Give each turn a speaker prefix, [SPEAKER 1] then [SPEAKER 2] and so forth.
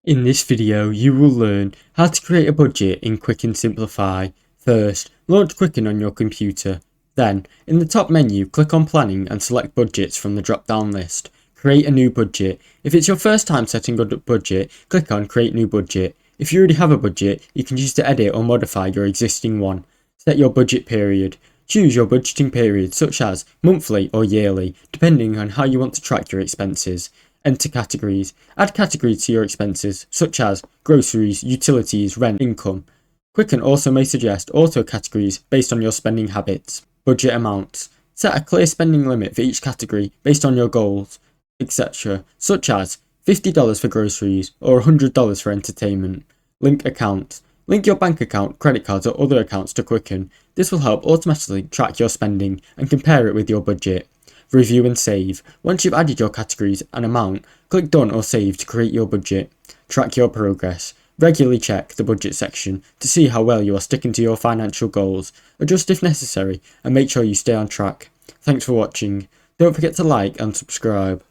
[SPEAKER 1] In this video, you will learn how to create a budget in Quicken Simplify. First, launch Quicken on your computer. Then, in the top menu, click on Planning and select Budgets from the drop-down list. Create a new budget. If it's your first time setting a budget, click on Create New Budget. If you already have a budget, you can choose to edit or modify your existing one. Set your budget period. Choose your budgeting period, such as monthly or yearly, depending on how you want to track your expenses. Enter categories. Add categories to your expenses, such as groceries, utilities, rent, income. Quicken also may suggest auto categories based on your spending habits. Budget amounts. Set a clear spending limit for each category based on your goals, etc., such as $50 for groceries or $100 for entertainment. Link accounts. Link your bank account, credit cards or other accounts to Quicken. This will help automatically track your spending and compare it with your budget. Review and save. Once you've added your categories and amount, click Done or Save to create your budget. Track your progress. Regularly check the budget section to see how well you are sticking to your financial goals. Adjust if necessary and make sure you stay on track. Thanks for watching. Don't forget to like and subscribe.